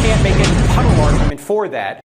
Can't make any puddle argument for that.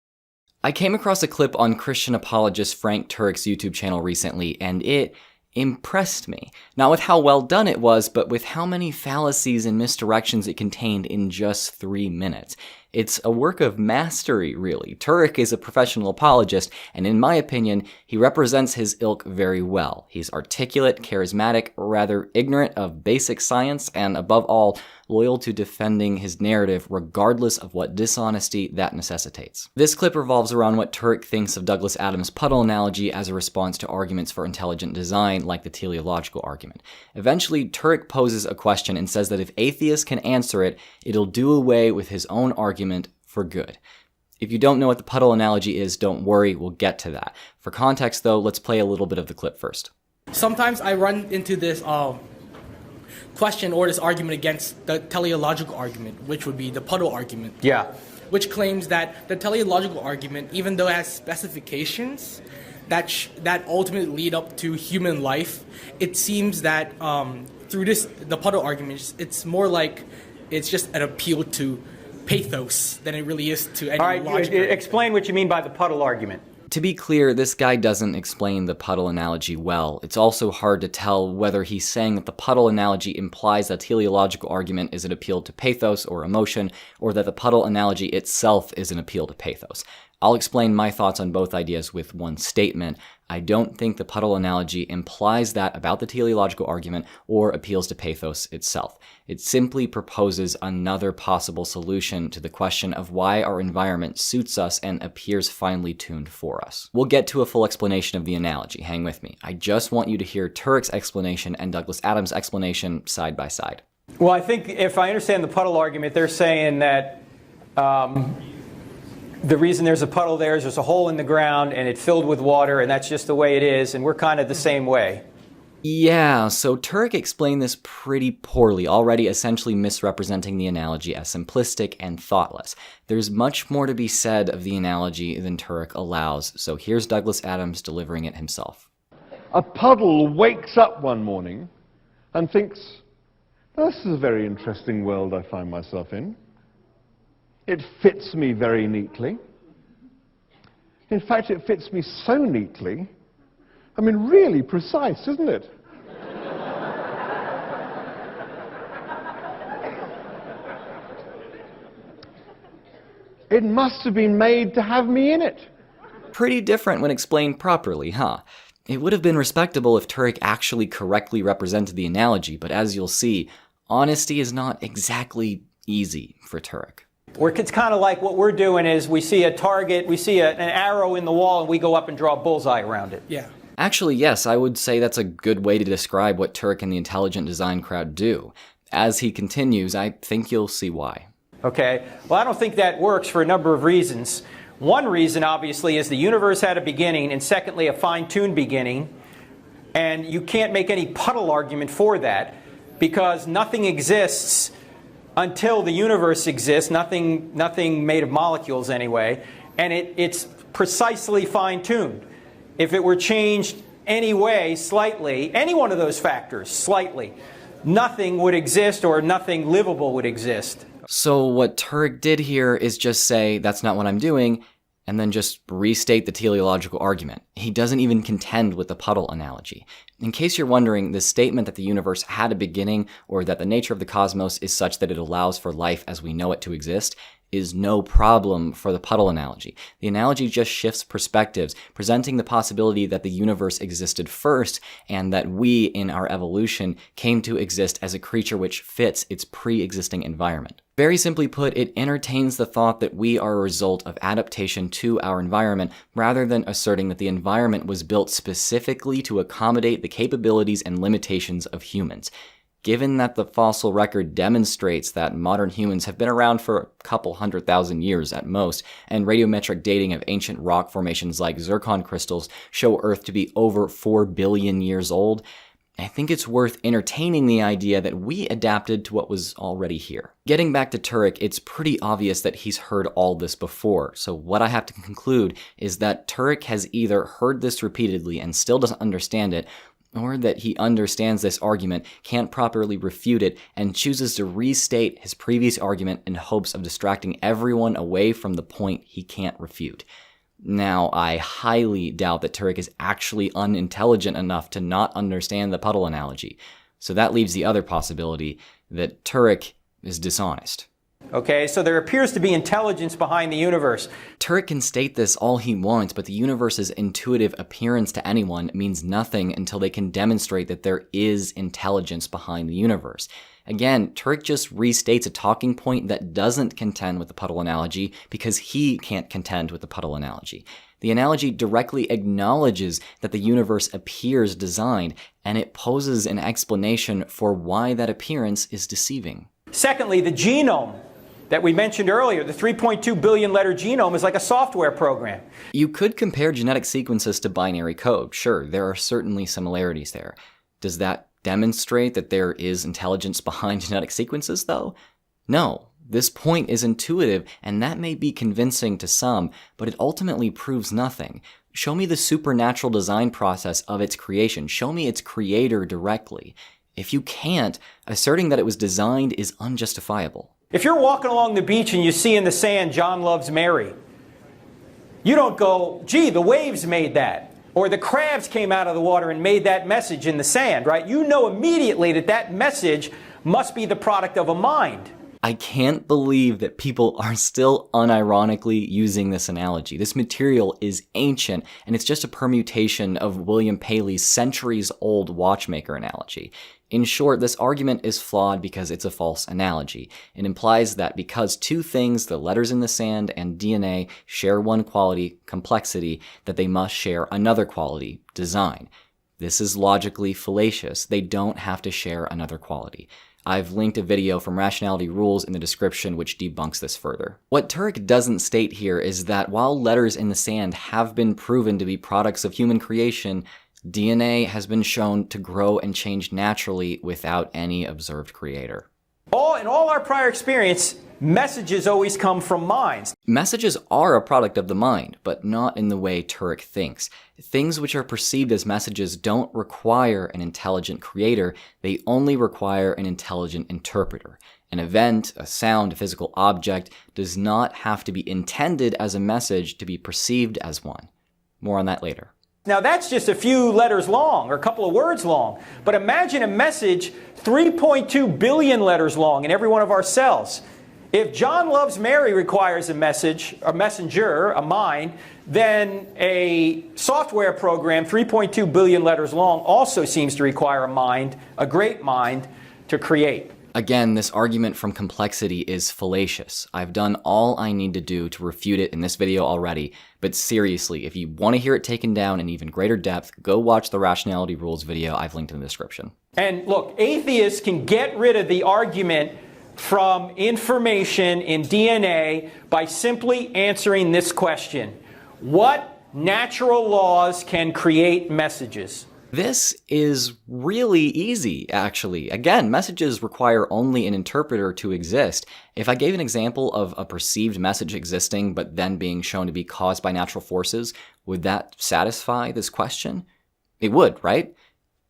I came across a clip on Christian apologist Frank Turek's YouTube channel recently, and it impressed me. Not with how well done it was, but with how many fallacies and misdirections it contained in just 3 minutes. It's a work of mastery, really. Turek is a professional apologist, and in my opinion, he represents his ilk very well. He's articulate, charismatic, rather ignorant of basic science, and above all, loyal to defending his narrative regardless of what dishonesty that necessitates. This clip revolves around what Turek thinks of Douglas Adams' puddle analogy as a response to arguments for intelligent design like the teleological argument. Eventually, Turek poses a question and says that if atheists can answer it, it'll do away with his own argument for good. If you don't know what the puddle analogy is, don't worry, we'll get to that. For context though, let's play a little bit of the clip first. Sometimes I run into this question or this argument against the teleological argument, which would be the puddle argument. Yeah. Which claims that the teleological argument, even though it has specifications that ultimately lead up to human life, it seems that through the puddle argument, it's more like it's just an appeal to pathos than it really is to any logic. All right, explain what you mean by the puddle argument. To be clear, this guy doesn't explain the puddle analogy well. It's also hard to tell whether he's saying that the puddle analogy implies that teleological argument is an appeal to pathos or emotion, or that the puddle analogy itself is an appeal to pathos. I'll explain my thoughts on both ideas with one statement. I don't think the puddle analogy implies that about the teleological argument or appeals to pathos itself. It simply proposes another possible solution to the question of why our environment suits us and appears finely tuned for us. We'll get to a full explanation of the analogy, hang with me. I just want you to hear Turek's explanation and Douglas Adams' explanation side by side. Well, I think if I understand the puddle argument, they're saying that the reason there's a puddle there is there's a hole in the ground and it's filled with water and that's just the way it is, and we're kind of the same way. Yeah, so Turek explained this pretty poorly, already essentially misrepresenting the analogy as simplistic and thoughtless. There's much more to be said of the analogy than Turek allows, so here's Douglas Adams delivering it himself. A puddle wakes up one morning and thinks, this is a very interesting world I find myself in. It fits me very neatly. In fact, it fits me so neatly, I mean, really precise, isn't it? It must have been made to have me in it. Pretty different when explained properly, huh? It would have been respectable if Turek actually correctly represented the analogy, but as you'll see, honesty is not exactly easy for Turek. It's kind of like what we're doing is we see a target, we see an arrow in the wall, and we go up and draw a bullseye around it. Yeah. Actually, yes, I would say that's a good way to describe what Turek and the intelligent design crowd do. As he continues, I think you'll see why. Okay. Well, I don't think that works for a number of reasons. One reason, obviously, is the universe had a beginning, and secondly, a fine-tuned beginning. And you can't make any puddle argument for that, because nothing exists until the universe exists, nothing made of molecules anyway, and it's precisely fine-tuned. If it were changed any way, slightly, any one of those factors, slightly, nothing would exist or nothing livable would exist. So what Turek did here is just say, that's not what I'm doing, and then just restate the teleological argument. He doesn't even contend with the puddle analogy. In case you're wondering, the statement that the universe had a beginning or that the nature of the cosmos is such that it allows for life as we know it to exist is no problem for the puddle analogy. The analogy just shifts perspectives, presenting the possibility that the universe existed first and that we, in our evolution, came to exist as a creature which fits its pre-existing environment. Very simply put, it entertains the thought that we are a result of adaptation to our environment rather than asserting that the environment was built specifically to accommodate the capabilities and limitations of humans. Given that the fossil record demonstrates that modern humans have been around for a couple 100,000 years at most, and radiometric dating of ancient rock formations like zircon crystals show Earth to be over 4 billion years old, I think it's worth entertaining the idea that we adapted to what was already here. Getting back to Turek, it's pretty obvious that he's heard all this before, so what I have to conclude is that Turek has either heard this repeatedly and still doesn't understand it, or that he understands this argument, can't properly refute it, and chooses to restate his previous argument in hopes of distracting everyone away from the point he can't refute. Now, I highly doubt that Turek is actually unintelligent enough to not understand the puddle analogy, so that leaves the other possibility that Turek is dishonest. Okay, so there appears to be intelligence behind the universe. Turek can state this all he wants, but the universe's intuitive appearance to anyone means nothing until they can demonstrate that there is intelligence behind the universe. Again, Turek just restates a talking point that doesn't contend with the puddle analogy because he can't contend with the puddle analogy. The analogy directly acknowledges that the universe appears designed, and it poses an explanation for why that appearance is deceiving. Secondly, the genome that we mentioned earlier, the 3.2 billion letter genome, is like a software program. You could compare genetic sequences to binary code. Sure, there are certainly similarities there. Does that demonstrate that there is intelligence behind genetic sequences, though? No. This point is intuitive, and that may be convincing to some, but it ultimately proves nothing. Show me the supernatural design process of its creation. Show me its creator directly. If you can't, asserting that it was designed is unjustifiable. If you're walking along the beach and you see in the sand, John loves Mary, you don't go, gee, the waves made that. Or the crabs came out of the water and made that message in the sand, right? You know immediately that that message must be the product of a mind. I can't believe that people are still unironically using this analogy. This material is ancient, and it's just a permutation of William Paley's centuries-old watchmaker analogy. In short, this argument is flawed because it's a false analogy. It implies that because two things, the letters in the sand and DNA, share one quality, complexity, that they must share another quality, design. This is logically fallacious. They don't have to share another quality. I've linked a video from Rationality Rules in the description which debunks this further. What Turek doesn't state here is that while letters in the sand have been proven to be products of human creation, DNA has been shown to grow and change naturally without any observed creator. In all our prior experience, messages always come from minds. Messages are a product of the mind, but not in the way Turek thinks. Things which are perceived as messages don't require an intelligent creator, they only require an intelligent interpreter. An event, a sound, a physical object does not have to be intended as a message to be perceived as one. More on that later. Now that's just a few letters long, or a couple of words long. But imagine a message 3.2 billion letters long in every one of our cells. If John loves Mary requires a message, a messenger, a mind, then a software program 3.2 billion letters long also seems to require a mind, a great mind, to create. Again, this argument from complexity is fallacious. I've done all I need to do to refute it in this video already, but seriously, if you want to hear it taken down in even greater depth, go watch the Rationality Rules video I've linked in the description. And look, atheists can get rid of the argument from information in DNA by simply answering this question: what natural laws can create messages? This is really easy, actually. Again, messages require only an interpreter to exist. If I gave an example of a perceived message existing but then being shown to be caused by natural forces, would that satisfy this question? It would, right?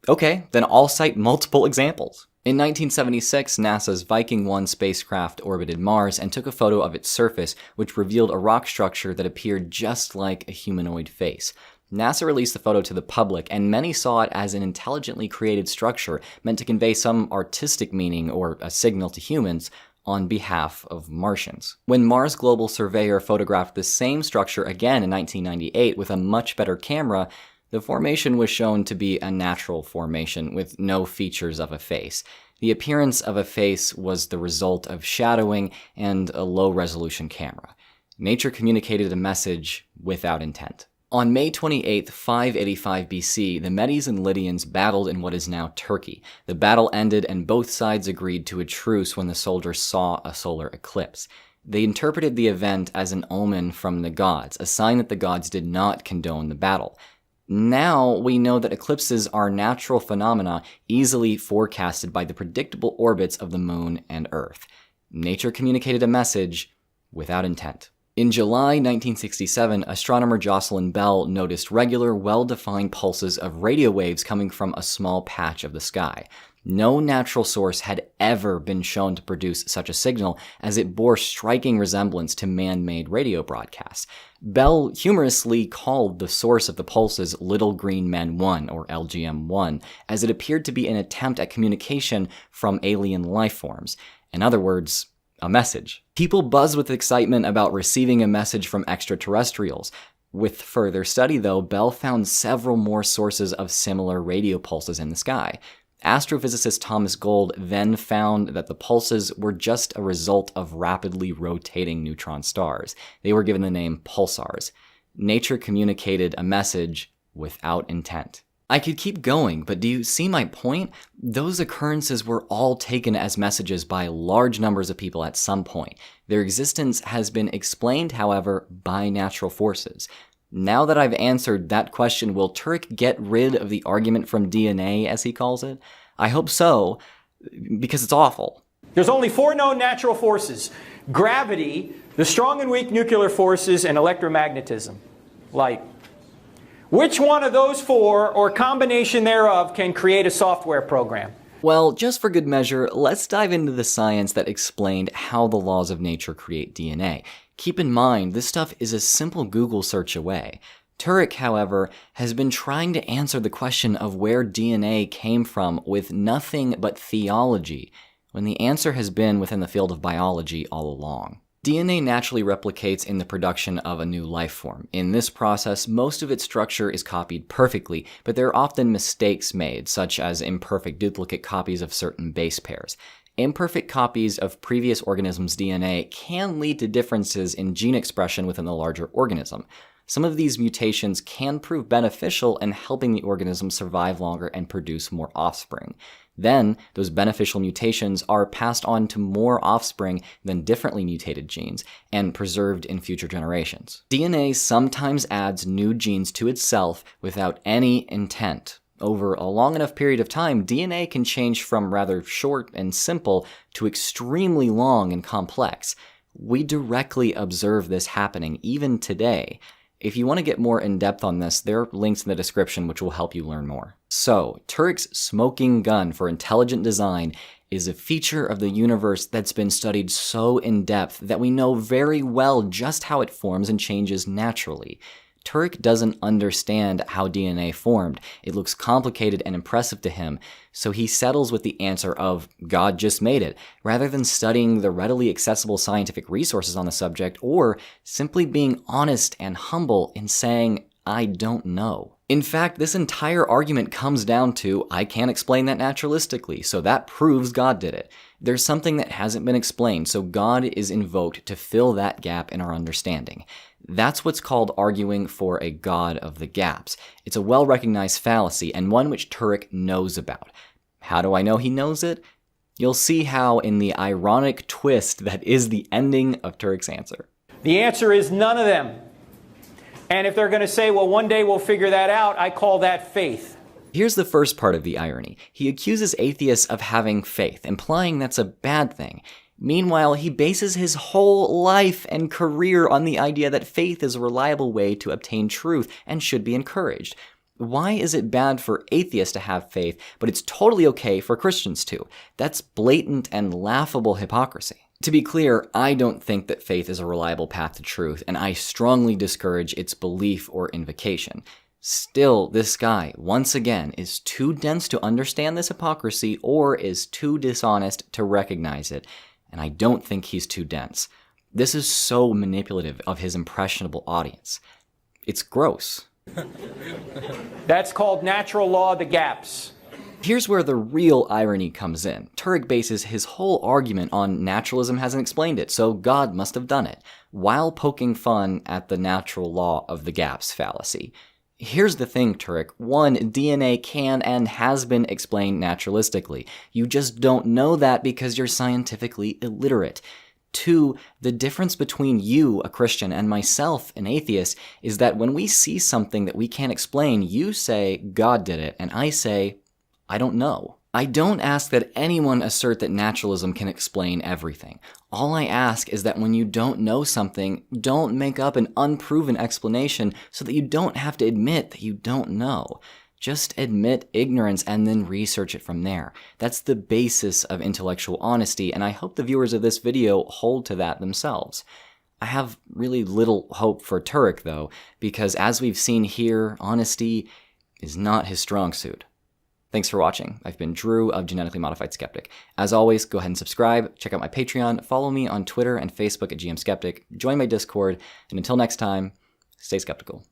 Okay, then I'll cite multiple examples. In 1976, NASA's Viking 1 spacecraft orbited Mars and took a photo of its surface, which revealed a rock structure that appeared just like a humanoid face. NASA released the photo to the public, and many saw it as an intelligently created structure meant to convey some artistic meaning or a signal to humans on behalf of Martians. When Mars Global Surveyor photographed the same structure again in 1998 with a much better camera, the formation was shown to be a natural formation with no features of a face. The appearance of a face was the result of shadowing and a low-resolution camera. Nature communicated a message without intent. On May 28, 585 BC, the Medes and Lydians battled in what is now Turkey. The battle ended and both sides agreed to a truce when the soldiers saw a solar eclipse. They interpreted the event as an omen from the gods, a sign that the gods did not condone the battle. Now we know that eclipses are natural phenomena easily forecasted by the predictable orbits of the moon and Earth. Nature communicated a message without intent. In July 1967, astronomer Jocelyn Bell noticed regular, well-defined pulses of radio waves coming from a small patch of the sky. No natural source had ever been shown to produce such a signal, as it bore striking resemblance to man-made radio broadcasts. Bell humorously called the source of the pulses Little Green Men 1, or LGM-1, as it appeared to be an attempt at communication from alien life forms. In other words, a message. People buzz with excitement about receiving a message from extraterrestrials. With further study, though, Bell found several more sources of similar radio pulses in the sky. Astrophysicist Thomas Gold then found that the pulses were just a result of rapidly rotating neutron stars. They were given the name pulsars. Nature communicated a message without intent. I could keep going, but do you see my point? Those occurrences were all taken as messages by large numbers of people at some point. Their existence has been explained, however, by natural forces. Now that I've answered that question, will Turek get rid of the argument from DNA, as he calls it? I hope so, because it's awful. There's only 4 known natural forces: gravity, the strong and weak nuclear forces, and electromagnetism, light. Which one of those 4, or combination thereof, can create a software program? Well, just for good measure, let's dive into the science that explained how the laws of nature create DNA. Keep in mind, this stuff is a simple Google search away. Turek, however, has been trying to answer the question of where DNA came from with nothing but theology, when the answer has been within the field of biology all along. DNA naturally replicates in the production of a new life form. In this process, most of its structure is copied perfectly, but there are often mistakes made, such as imperfect duplicate copies of certain base pairs. Imperfect copies of previous organisms' DNA can lead to differences in gene expression within the larger organism. Some of these mutations can prove beneficial in helping the organism survive longer and produce more offspring. Then, those beneficial mutations are passed on to more offspring than differently mutated genes and preserved in future generations. DNA sometimes adds new genes to itself without any intent. Over a long enough period of time, DNA can change from rather short and simple to extremely long and complex. We directly observe this happening even today. If you want to get more in-depth on this, there are links in the description which will help you learn more. So, Turek's smoking gun for intelligent design is a feature of the universe that's been studied so in-depth that we know very well just how it forms and changes naturally. Turek doesn't understand how DNA formed. It looks complicated and impressive to him, so he settles with the answer of God just made it, rather than studying the readily accessible scientific resources on the subject or simply being honest and humble in saying, I don't know. In fact, this entire argument comes down to, I can't explain that naturalistically, so that proves God did it. There's something that hasn't been explained, so God is invoked to fill that gap in our understanding. That's what's called arguing for a God of the gaps. It's a well-recognized fallacy, and one which Turek knows about. How do I know he knows it? You'll see how in the ironic twist that is the ending of Turek's answer. The answer is none of them. And if they're going to say, well, one day we'll figure that out, I call that faith. Here's the first part of the irony. He accuses atheists of having faith, implying that's a bad thing. Meanwhile, he bases his whole life and career on the idea that faith is a reliable way to obtain truth and should be encouraged. Why is it bad for atheists to have faith, but it's totally okay for Christians to? That's blatant and laughable hypocrisy. To be clear, I don't think that faith is a reliable path to truth, and I strongly discourage its belief or invocation. Still, this guy, once again, is too dense to understand this hypocrisy or is too dishonest to recognize it, and I don't think he's too dense. This is so manipulative of his impressionable audience. It's gross. That's called natural law of the gaps. Here's where the real irony comes in. Turek bases his whole argument on naturalism hasn't explained it, so God must have done it, while poking fun at the natural law of the gaps fallacy. Here's the thing, Turek. 1, DNA can and has been explained naturalistically. You just don't know that because you're scientifically illiterate. 2, the difference between you, a Christian, and myself, an atheist, is that when we see something that we can't explain, you say, God did it, and I say, I don't know. I don't ask that anyone assert that naturalism can explain everything. All I ask is that when you don't know something, don't make up an unproven explanation so that you don't have to admit that you don't know. Just admit ignorance and then research it from there. That's the basis of intellectual honesty, and I hope the viewers of this video hold to that themselves. I have really little hope for Turek, though, because as we've seen here, honesty is not his strong suit. Thanks for watching. I've been Drew of Genetically Modified Skeptic. As always, go ahead and subscribe, check out my Patreon, follow me on Twitter and Facebook at GM Skeptic, join my Discord, and until next time, stay skeptical.